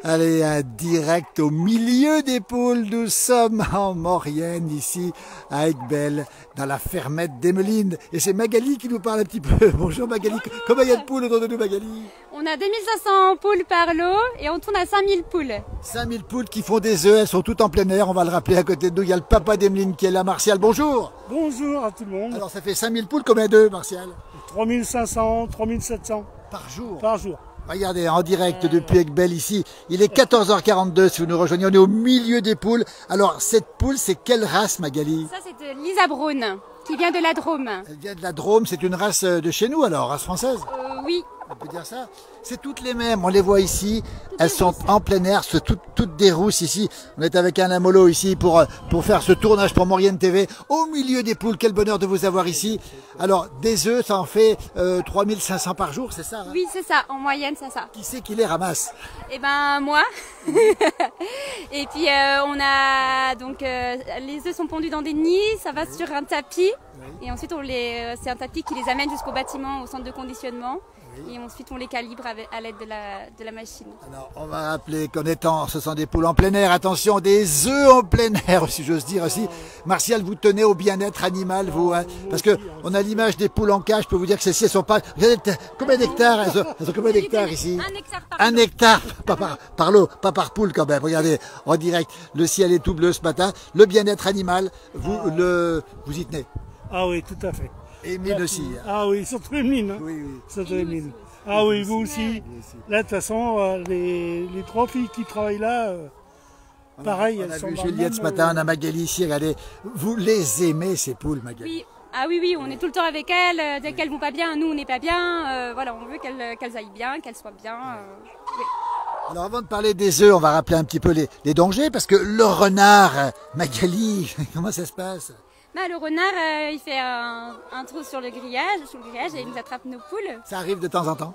Allez, un direct au milieu des poules. Nous sommes en Maurienne, ici, à Aiguebelle, dans la fermette d'Emmeline. Et c'est Magali qui nous parle un petit peu. Bonjour Magali. Bonjour. Combien il y a de poules autour de nous, Magali? On a 2500 poules par lot et on tourne à 5000 poules. 5000 poules qui font des œufs, elles sont toutes en plein air. On va le rappeler à côté de nous. Il y a le papa d'Emmeline qui est là, Martial. Bonjour. Bonjour à tout le monde. Alors ça fait 5000 poules, combien d'œufs, Martial? 3500, 3700. Par jour. Par jour. Regardez, en direct depuis Aiguebelle ici, il est 14h42 si vous nous rejoignez, on est au milieu des poules. Alors cette poule, c'est quelle race, Magali? Ça c'est de Lisa Braun, qui vient de la Drôme. Elle vient de la Drôme, c'est une race de chez nous alors, race française? Oui. On peut dire ça. C'est toutes les mêmes, on les voit ici, elles sont en plein air, toutes des rousses ici. On est avec Alain Mollo ici pour faire ce tournage pour Maurienne TV, au milieu des poules. Quel bonheur de vous avoir ici. Alors, des œufs, ça en fait 3500 par jour, c'est ça hein? Oui, c'est ça, en moyenne, c'est ça. Qui c'est qui les ramasse? Eh ben, moi. Et puis, on a, donc, les œufs sont pondus dans des nids, ça va sur un tapis. Et ensuite, c'est un tapis qui les amène jusqu'au bâtiment, au centre de conditionnement. Et ensuite, on les calibre à l'aide de la machine. Alors, on va rappeler qu'en étant, ce sont des poules en plein air. Attention, des œufs en plein air, si j'ose dire aussi. Martial, vous tenez au bien-être animal, vous, hein, parce que on a l'image des poules en cage. Je peux vous dire que celles-ci, elles sont pas. Regardez, combien d'hectares elles ont combien d'hectares ici? 1 hectare par Un hectare, pas par lot, pas par poule quand même. Regardez, en direct, le ciel est tout bleu ce matin. Le bien-être animal, vous y tenez. Ah oui, tout à fait. Et Emeline aussi. Ah oui, surtout Emeline. Hein. Oui, oui. Surtout Emeline. Ah oui, vous aussi. Là, de toute façon, les trois filles qui travaillent là, pareil, elles sont On a vu dans Juliette ce matin, on a Magali ici, regardez. Vous les aimez ces poules, Magali? Oui. Ah oui, oui, on est tout le temps avec elles. Dès qu'elles vont pas bien, nous on n'est pas bien. Voilà, on veut qu'elles aillent bien, qu'elles soient bien. Oui. Alors avant de parler des œufs, on va rappeler un petit peu les dangers, parce que le renard, Magali, comment ça se passe? Bah, le renard, il fait un trou sur le grillage et il nous attrape nos poules. Ça arrive de temps en temps?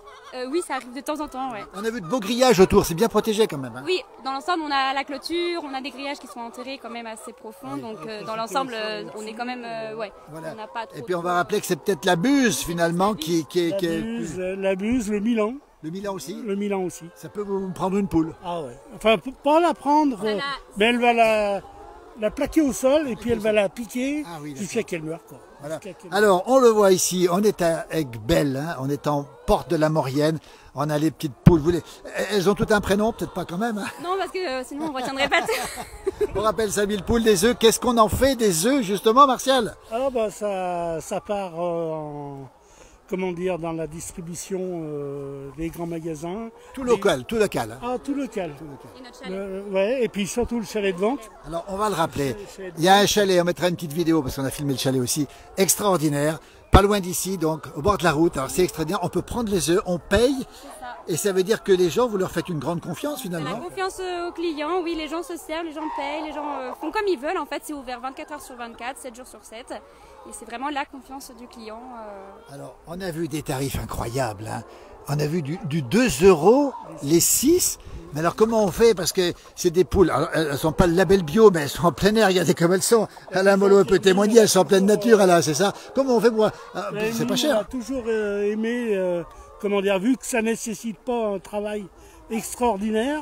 Oui, ça arrive de temps en temps, ouais. On a vu de beaux grillages autour, c'est bien protégé quand même. Hein? Oui, dans l'ensemble, on a la clôture, on a des grillages qui sont enterrés quand même assez profonds, donc dans l'ensemble, on est quand même, ouais, voilà. On n'a pas trop. Et puis on va rappeler que c'est peut-être la buse finalement qui est... La buse, le Milan. Le Milan aussi? Le Milan aussi. Ça peut vous prendre une poule? Ah ouais. Enfin, pas la prendre, mais elle va la plaquer au sol et puis elle va la piquer jusqu'à qu'elle meure. Quoi. Voilà. Alors, on le voit ici, on est à Aiguebelle, hein, on est en porte de la Maurienne, on a les petites poules. Elles ont tout un prénom, peut-être pas quand même. Hein. Non, parce que sinon on ne retiendrait pas. On rappelle 5000 poules, des œufs. Qu'est-ce qu'on en fait des œufs, justement, Martial? Alors, bah, ça part comment dire, dans la distribution des grands magasins. Tout local. Hein. Ah, tout local. Et notre chalet. Ouais, et puis surtout le chalet de vente. Alors, on va le rappeler. Il y a un chalet, on mettra une petite vidéo parce qu'on a filmé le chalet aussi. Extraordinaire. Pas loin d'ici, donc au bord de la route. Alors, c'est extraordinaire. On peut prendre les œufs, on paye. Et ça veut dire que les gens, vous leur faites une grande confiance finalement. La confiance aux clients, oui, les gens se servent, les gens payent, les gens font comme ils veulent. En fait, c'est ouvert 24 heures sur 24, 7 jours sur 7. Et c'est vraiment la confiance du client. Alors, on a vu des tarifs incroyables. Hein. On a vu du 2 € les 6. Mais alors, comment on fait? Parce que c'est des poules. Alors, elles ne sont pas le label bio, mais elles sont en plein air. Regardez comme elles sont. Alain Mollo peut témoigner. Elles sont en pleine nature, là, c'est ça? Comment on fait pour... c'est pas cher. On a toujours aimé... comment dire, vu que ça ne nécessite pas un travail extraordinaire,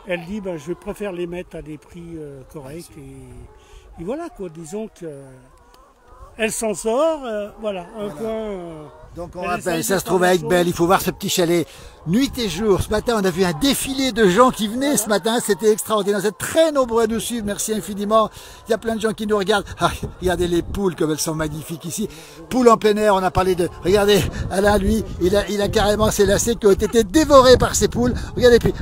elle dit je préfère les mettre à des prix corrects et voilà quoi, disons que elle s'en sort, voilà, un coin. Donc on rappelle, ça se trouve à Aiguebelle, il faut voir ce petit chalet. Nuit et jour, ce matin on a vu un défilé de gens qui venaient ce matin, c'était extraordinaire, vous êtes très nombreux à nous suivre, merci infiniment. Il y a plein de gens qui nous regardent. Ah, regardez les poules comme elles sont magnifiques ici. Poules en plein air, on a parlé de... Regardez, Alain lui, il a carrément ses lacets qui ont été dévorés par ces poules. Regardez, puis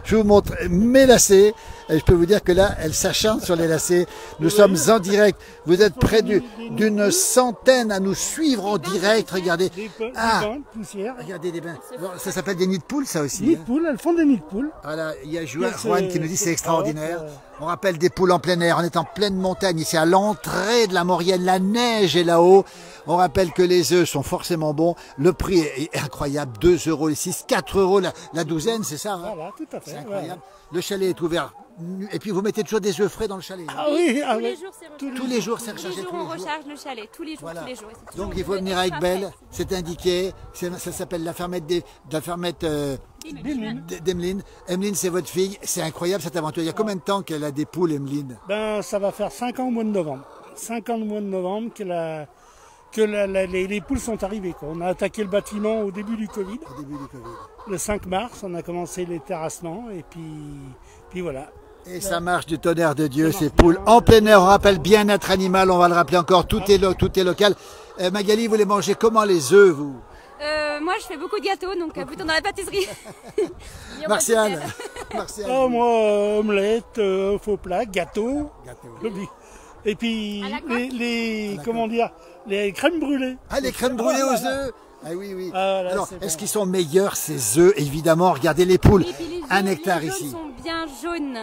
je vous montre mes lacets. Et je peux vous dire que là, elles s'acharnent sur les lacets. Nous sommes en direct. Vous êtes près d'une centaine à nous suivre en direct. Regardez. Bains de poussière. Regardez des bains. Ça s'appelle des nids de poules, ça aussi. Nids de poules, elles font des nids de poules. Voilà, il y a Juan qui nous dit c'est extraordinaire. On rappelle des poules en plein air. On est en pleine montagne ici à l'entrée de la Maurienne. La neige est là-haut. On rappelle que les œufs sont forcément bons. Le prix est incroyable. 2 € les 6, 4 € la douzaine, c'est ça hein? Voilà, tout à fait. C'est incroyable. Le chalet est ouvert Et puis vous mettez toujours des œufs frais dans le chalet. Hein. Ah oui, tous oui. les jours c'est rechargé. Tous les jours, c'est Tous rechargé. les jours on recharge le chalet, tous les jours, Voilà. tous les jours. Et c'est Donc toujours il faut le venir avec ultra Belle, frais. c'est indiqué, ça s'appelle la fermette d'Emeline. Emeline, c'est votre fille, c'est incroyable cette aventure. Il y a combien de temps qu'elle a des poules, Emeline? Ben, ça va faire 5 ans au mois de novembre. 5 ans au mois de novembre que les poules sont arrivées, quoi. On a attaqué le bâtiment au début du Covid. Au début du Covid. Le 5 mars, on a commencé les terrassements et puis voilà. Et ça marche du tonnerre de Dieu, ces poules en plein air. On rappelle bien-être animal, on va le rappeler encore, tout est local. Magali, vous voulez manger comment les œufs, vous? Moi je fais beaucoup de gâteaux, donc plutôt dans la pâtisserie. Martial. Oh, moi, omelette, faux plat, gâteau. Et puis comment dire, les crèmes brûlées. Ah, les crèmes brûlées aux œufs. Ah oui, oui. Ah, là, alors, est-ce qu'ils sont meilleurs ces œufs? Évidemment, regardez les poules. Et puis les Un œufs, hectare les ici. jaunes sont bien jaunes.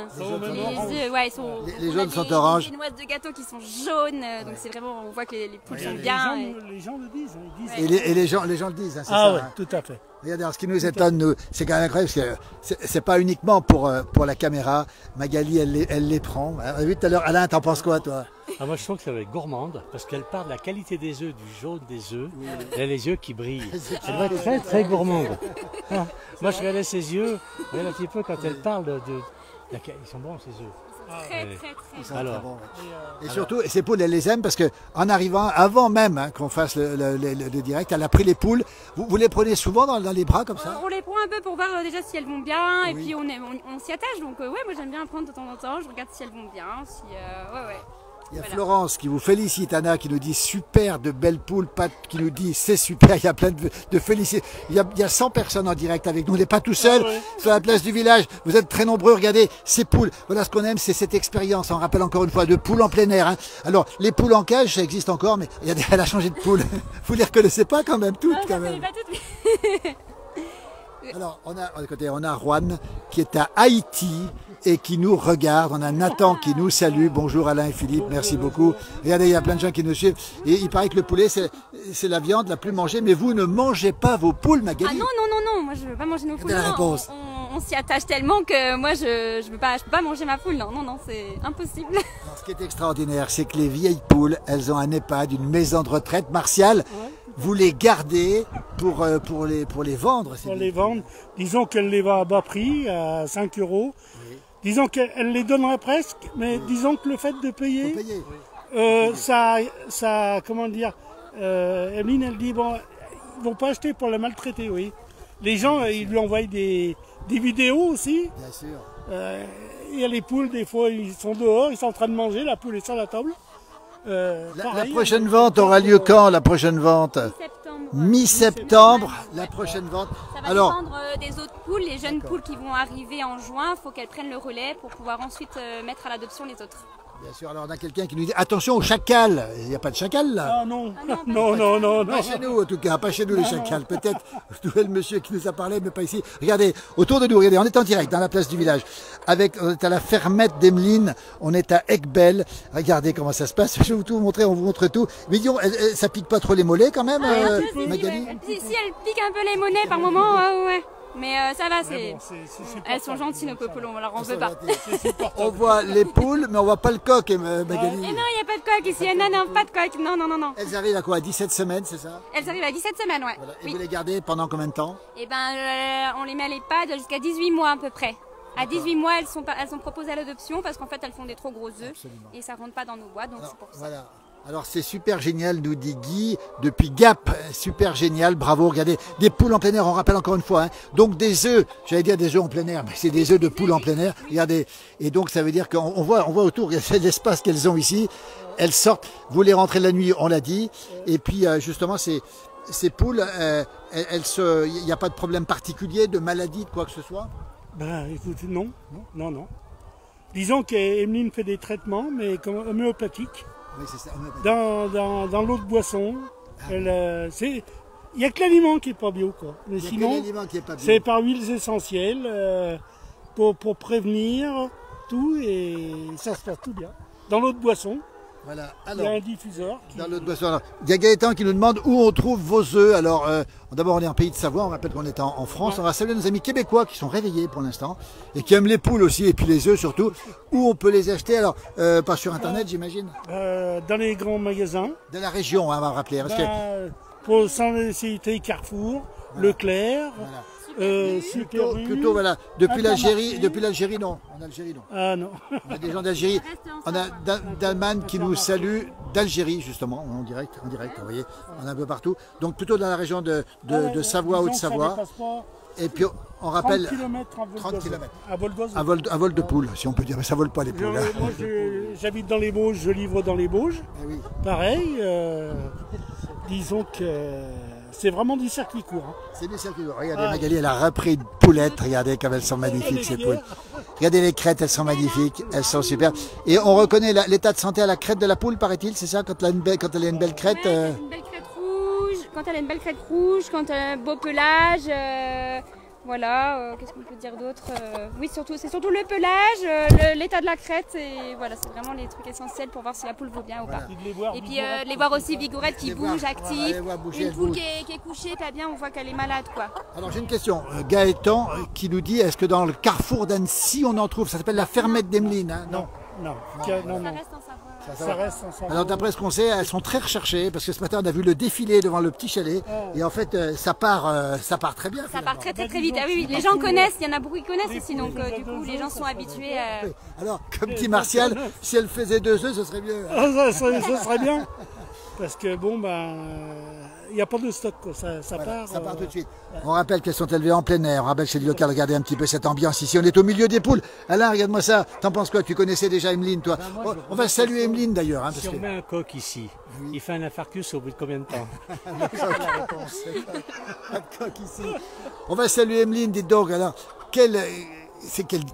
Les œufs, ouais, ils sont. Les on jaunes a sont des oranges. génoises de gâteaux qui sont jaunes, donc c'est vraiment, on voit que les poules sont Les bien. gens le disent. Hein, ils disent. Et les gens le disent, hein, c'est Ah ça. ouais, Hein. tout à fait. Regardez, alors, ce qui nous étonne, nous, c'est quand même incroyable, parce que c'est pas uniquement pour la caméra. Magali, elle les prend. On a vu tout à l'heure. Alain, t'en penses quoi, toi? Ah, moi je trouve que ça va être gourmande parce qu'elle parle de la qualité des œufs, du jaune des œufs. Elle a les yeux qui brillent. Elle va être très très gourmande. Ah, moi je regardais ses yeux, regarde un petit peu quand elle parle ils sont bons ces œufs. Très, très, très. Ils sont Alors. très bons, ouais. Et surtout, ces poules, elle les aime parce que en arrivant, avant même hein, qu'on fasse le direct, elle a pris les poules. Vous les prenez souvent dans les bras comme ça? On les prend un peu pour voir déjà si elles vont bien, et Oui. puis on s'y attache. Donc ouais, moi j'aime bien prendre de temps en temps. Je regarde si elles vont bien, si ouais. Il y a Voilà. Florence qui vous félicite, Anna qui nous dit super, de belles poules, Pat qui nous dit c'est super, il y a plein de félicitations. Il y a 100 personnes en direct avec nous, on n'est pas tout seul sur la place du village, vous êtes très nombreux, regardez ces poules. Voilà ce qu'on aime, c'est cette expérience, on rappelle encore une fois, de poules en plein air. Hein. Alors les poules en cage, ça existe encore, mais elle a changé de poule. Vous les reconnaissez pas quand même, toutes Ah, quand je même. connais pas toutes. Alors, on a Juan qui est à Haïti et qui nous regarde. On a Nathan qui nous salue. Bonjour Alain et Philippe, merci beaucoup. Regardez, il y a plein de gens qui nous suivent. Et il paraît que le poulet, c'est la viande la plus mangée. Mais vous ne mangez pas vos poules, Magali? Ah non, moi je veux pas manger nos poules. la Non, réponse. on s'y attache tellement que moi je peux pas manger ma poule. Non, c'est impossible. Alors, ce qui est extraordinaire, c'est que les vieilles poules, elles ont un EHPAD, une maison de retraite. Martial, vous les gardez pour les vendre. Pour les vendre, disons qu'elle les vend à bas prix, à 5 €. Disons qu'elle les donnerait presque, mais disons que le fait de payer, ça, comment dire, Emeline, elle dit, bon, ils vont pas acheter pour la maltraiter, oui. Les gens, ils lui envoient des vidéos aussi. Bien sûr. Il y a les poules, des fois, ils sont dehors, ils sont en train de manger, la poule est sur la table. La prochaine vente aura lieu quand, la prochaine vente? Septembre. Mi-septembre, la prochaine vente. Ça va Alors, dépendre des autres poules. Les jeunes poules qui vont arriver en juin, il faut qu'elles prennent le relais pour pouvoir ensuite mettre à l'adoption les autres. bien sûr, alors on a quelqu'un qui nous dit attention aux chacals. Il n'y a pas de chacal là? Ah non, non, non. Pas chez nous en tout cas, pas chez nous les chacals. Peut-être le monsieur qui nous a parlé, mais pas ici. Regardez, autour de nous, regardez, on est en direct dans la place du village. On est à la fermette d'Emeline, on est à Aiguebelle. Regardez comment ça se passe. Je vais vous tout montrer, on vous montre tout. Mais disons, ça pique pas trop les mollets quand même, Magali? Si elle pique un peu les monnaies par moment, ouais. Mais ça va, elles sont gentilles nos poules, on leur en veut pas. On voit les poules, mais on voit pas le coq, Magali. Et non, il n'y a pas de coq ici, non, pas de coq, non. Elles arrivent à quoi? À 17 semaines, c'est ça? Elles arrivent à 17 semaines, ouais. Voilà. Et Oui. vous les gardez pendant combien de temps? Et on les met à l'EHPAD jusqu'à 18 mois à peu près. À 18 mois, elles sont proposées à l'adoption parce qu'en fait, elles font des trop gros œufs. Absolument. Et ça rentre pas dans nos boîtes, donc c'est pour ça. Voilà. Alors c'est super génial, nous dit Guy, depuis Gap, super génial, bravo, regardez, des poules en plein air, on rappelle encore une fois, hein. Donc des œufs, j'allais dire des œufs en plein air, mais c'est des œufs de poules en plein air, regardez, et donc ça veut dire qu'on voit autour, il y a l'espace qu'elles ont ici, elles sortent, vous les rentrez la nuit, on l'a dit, et puis justement ces poules, il n'y a pas de problème particulier, de maladie, de quoi que ce soit? Ben écoute, non. Disons qu'Emeline fait des traitements, mais comme homéopathiques. Oui, c'est ça. Dans l'eau de boisson. Il n'y a que l'aliment qui n'est pas bio, quoi. Mais Il y a sinon, que l'aliment qui est pas bio. c'est par huiles essentielles pour prévenir tout et ça se passe tout bien. Dans l'eau de boisson, Voilà. Il y Alors, a un diffuseur. dans l'autre boisson. Alors, il y a Gaëtan qui nous demande où on trouve vos œufs. Alors, d'abord, on est en pays de Savoie. On rappelle qu'on est en France. On va saluer nos amis québécois qui sont réveillés pour l'instant et qui aiment les poules aussi et puis les œufs surtout. Où on peut les acheter? Alors, pas sur Internet, j'imagine. Dans les grands magasins. De la région, hein, on va rappeler. Parce que, Pour sans nécessité, Carrefour, Leclerc, plutôt, voilà. Depuis l'Algérie, non. En Algérie, non. Ah non. On a des gens d'Algérie. On a Dalman qui nous salue d'Algérie, justement, en direct, vous voyez. On a un peu partout. Donc plutôt dans la région de Savoie, Haute-Savoie. Et puis on rappelle 30 km à vol d'oiseau. À vol de poule, si on peut dire, mais ça vole pas les poules. Moi j'habite dans les Bauges, je livre dans les Bauges. Eh oui. Pareil, disons que c'est vraiment du circuit court. Hein. C'est du circuit court. Regardez, Magali, elle a repris une poulette. Regardez comme elles sont magnifiques ces poules. Regardez les crêtes, elles sont magnifiques, elles sont super. Et on reconnaît l'état de santé à la crête de la poule, paraît-il, c'est ça, quand elle a une belle crête. Une belle crête rouge, quand elle a une belle crête rouge, quand elle a un beau pelage. Voilà, qu'est-ce qu'on peut dire d'autre? Oui, c'est surtout le pelage, l'état de la crête, et voilà, c'est vraiment les trucs essentiels pour voir si la poule vaut bien ou pas. Et puis les voir aussi vigourettes qui bougent, actives. Une poule qui est couchée, pas bien, on voit qu'elle est malade, quoi. Alors j'ai une question, Gaëtan qui nous dit, est-ce que dans le carrefour d'Annecy on en trouve? Ça s'appelle la fermette d'Emeline, hein? Non. Ça reste en Savoie. Ça reste en Savoie. Alors d'après ce qu'on sait, elles sont très recherchées parce que ce matin on a vu le défilé devant le petit chalet et en fait ça part très bien. Ça part très vite. Ah oui, les gens connaissent, il y en a beaucoup qui connaissent ici, donc du coup les gens sont habitués à... Alors comme dit Martial, si elle faisait 2 œufs, ce serait mieux. Ça serait bien. Parce que bon, il n'y a pas de stock, quoi. Ça part tout de suite. On rappelle qu'elles sont élevées en plein air. On rappelle chez le local, regardez un petit peu cette ambiance ici. On est au milieu des poules. Alain, regarde-moi ça. T'en penses quoi? Tu connaissais déjà Emeline, toi? On va saluer Emeline d'ailleurs. Hein, si on met un coq ici, il fait un infarctus au bout de combien de temps? Un coq ici. On va saluer Emeline, dites donc. Alors, quelle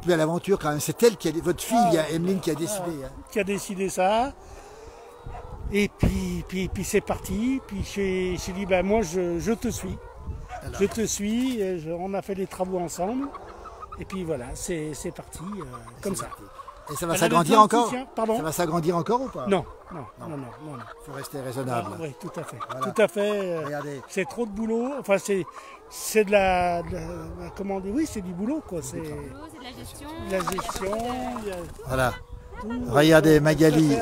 belle aventure quand même. C'est elle qui a, votre fille, Emeline, qui a décidé. Hein. Qui a décidé ça. Et puis c'est parti. Puis j'ai dit, moi je te suis. Alors. Je te suis. On a fait des travaux ensemble. Et puis voilà, c'est parti comme ça. Et ça va s'agrandir encore? Pardon? Ça va s'agrandir encore ou pas? Non. Il faut rester raisonnable. Oui, tout à fait. Voilà. Tout à fait. C'est trop de boulot. Enfin, c'est de la comment dire? Oui, c'est du boulot, quoi. C'est de la gestion. Voilà. Regardez Magali.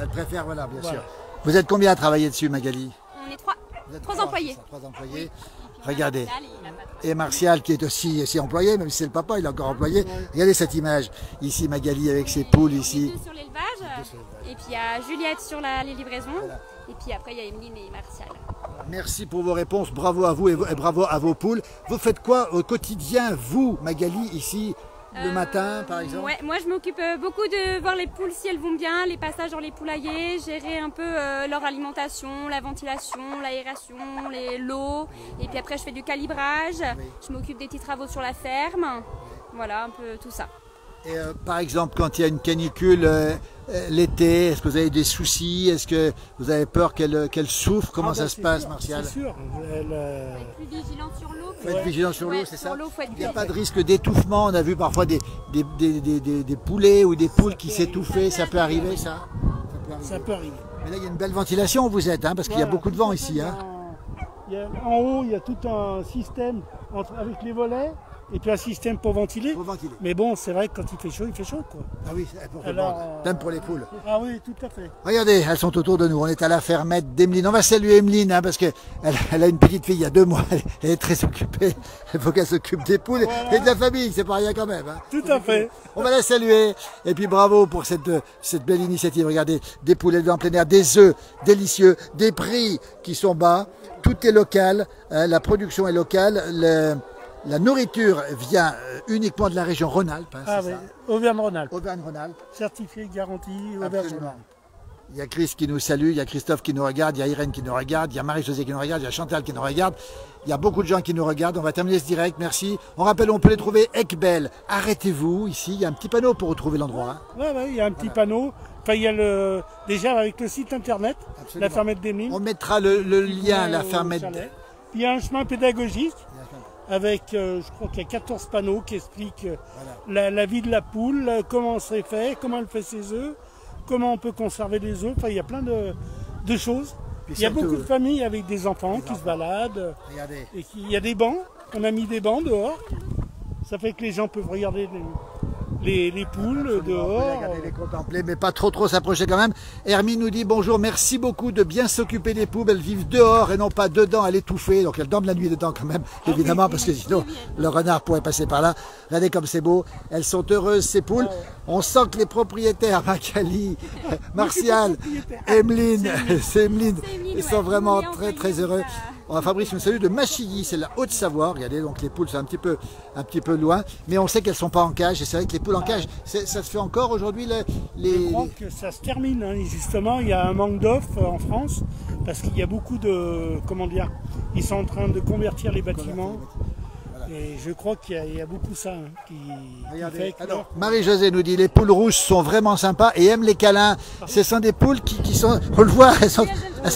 Elle préfère, voilà, bien sûr. Vous êtes combien à travailler dessus, Magali? On est 3. 3 employés. 3 employés. Regardez. Et Martial qui est aussi employé, même si c'est le papa, il est encore employé. Regardez cette image. Ici, Magali avec ses poules ici. Sur l'élevage. Et puis il y a Juliette sur les livraisons. Voilà. Et puis après, il y a Emeline et Martial. Merci pour vos réponses. Bravo à vous et bravo à vos poules. Vous faites quoi au quotidien, vous, Magali, ici? Le matin, par exemple? Ouais, moi je m'occupe beaucoup de voir les poules si elles vont bien, les passages dans les poulaillers, gérer un peu leur alimentation, la ventilation, l'aération, l'eau. Et puis après je fais du calibrage, je m'occupe des petits travaux sur la ferme. Voilà, un peu tout ça. Et par exemple, quand il y a une canicule l'été, est-ce que vous avez des soucis? Est-ce que vous avez peur qu'elle souffre? Comment ça se passe, Martial? C'est sûr. Faut être plus vigilant sur l'eau. Faut être vigilant sur l'eau, c'est ça? Il n'y a pas de risque d'étouffement. On a vu parfois des poulets ou des poules qui s'étouffaient. Ça peut arriver, ça? Ça peut arriver. Mais là, il y a une belle ventilation où vous êtes, hein, parce qu'il y a beaucoup de vent ici. Hein. En haut, il y a tout un système avec les volets. Et puis un système pour ventiler. Mais bon, c'est vrai que quand il fait chaud, quoi. Ah oui, même pour les poules. Ah oui, tout à fait. Regardez, elles sont autour de nous. On est à la fermette d'Emeline. On va saluer Emeline, hein, parce qu'elle a une petite fille il y a 2 mois. Elle est très occupée. Il faut qu'elle s'occupe des poules et de la famille. C'est pas rien quand même. Hein. Tout à fait. On va la saluer. Et puis bravo pour cette belle initiative. Regardez, des poules élevées en plein air, des œufs délicieux, des prix qui sont bas. Tout est local. La production est locale. La nourriture vient uniquement de la région Rhône-Alpes. Hein, oui, Auvergne-Rhône-Alpes. Auvergne-Rhône-Alpes. Certifié, garanti, Auvergne-Rhône-Alpes. Il y a Chris qui nous salue, il y a Christophe qui nous regarde, il y a Irène qui nous regarde, il y a Marie-Josée qui nous regarde, il y a Chantal qui nous regarde. Il y a beaucoup de gens qui nous regardent. On va terminer ce direct, merci. On rappelle, on peut les trouver Ecbel. Arrêtez-vous, ici, il y a un petit panneau pour retrouver l'endroit. Hein. Oui, il y a un petit panneau. Enfin, il y a déjà avec le site internet, absolument. La fermette d'Emeline. On mettra le lien, la fermette. Il y a un chemin pédagogique. Avec, je crois qu'il y a 14 panneaux qui expliquent la vie de la poule, comment c'est fait, comment elle fait ses œufs, comment on peut conserver les œufs. Enfin, il y a plein de choses. Puis Il y a surtout, beaucoup de familles avec des enfants qui se baladent. regardez. Et il y a des bancs. On a mis des bancs dehors. Ça fait que les gens peuvent regarder les poules On peut dehors. regarder, les contempler, mais pas trop s'approcher quand même. Hermine nous dit bonjour, merci beaucoup de bien s'occuper des poules. Elles vivent dehors et non pas dedans à l'étouffer. Donc elles dorment la nuit dedans quand même, évidemment, parce que sinon le renard pourrait passer par là. Regardez comme c'est beau. Elles sont heureuses, ces poules. On sent que les propriétaires, Magali, Martial, Emeline, c'est Emeline, ils sont vraiment très heureux. Fabrice nous salue de Machilly, c'est la Haute-Savoie. Regardez, donc les poules sont un petit peu loin, mais on sait qu'elles sont pas en cage. Et c'est vrai que les poules en cage, ça se fait encore aujourd'hui. Je crois que ça se termine, hein. Justement, il y a un manque d'offres en France, parce qu'il y a beaucoup de, comment dire, ils sont en train de convertir les bâtiments. Et je crois qu'il y a beaucoup ça qui fait que... Alors, Marie-Josée nous dit les poules rouges sont vraiment sympas et aiment les câlins. Ce sont des poules qui sont, on le voit, elles sont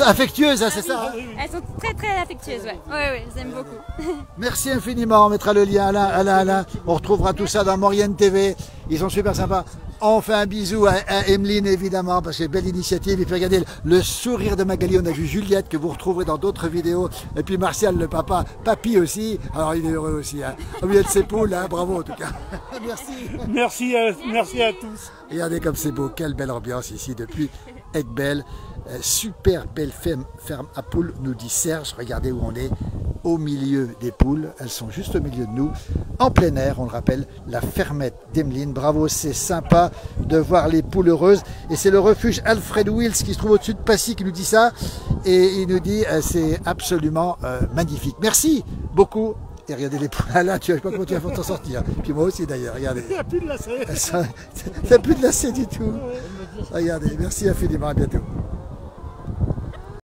affectueuses, hein, c'est ça, hein. Elles sont très affectueuses, ouais. Ouais, j'aime beaucoup. Merci infiniment, on mettra le lien Alain. On retrouvera tout ça dans Maurienne TV. Ils sont super sympas. On fait un bisou à Emeline évidemment parce que belle initiative. Et puis regardez le sourire de Magali. On a vu Juliette que vous retrouverez dans d'autres vidéos. Et puis Martial le papa, papy aussi. Alors il est heureux aussi. Hein. Au milieu de ses poules, hein. Bravo en tout cas. Merci. Merci à tous. Regardez comme c'est beau. Quelle belle ambiance ici depuis Aiguebelle. Super belle ferme à poules, nous dit Serge. Regardez où on est, au milieu des poules. Elles sont juste au milieu de nous, en plein air, on le rappelle, la fermette d'Emeline. Bravo, c'est sympa de voir les poules heureuses. Et c'est le refuge Alfred Wills qui se trouve au-dessus de Passy qui nous dit ça. Et il nous dit, c'est absolument magnifique. Merci beaucoup. Et regardez les poules. Là, tu ne sais pas comment tu vas t'en sortir. Puis moi aussi d'ailleurs, regardez. Il n'y a plus de lacets. Il n'y a plus de lacets du tout. Regardez, merci infiniment, à bientôt.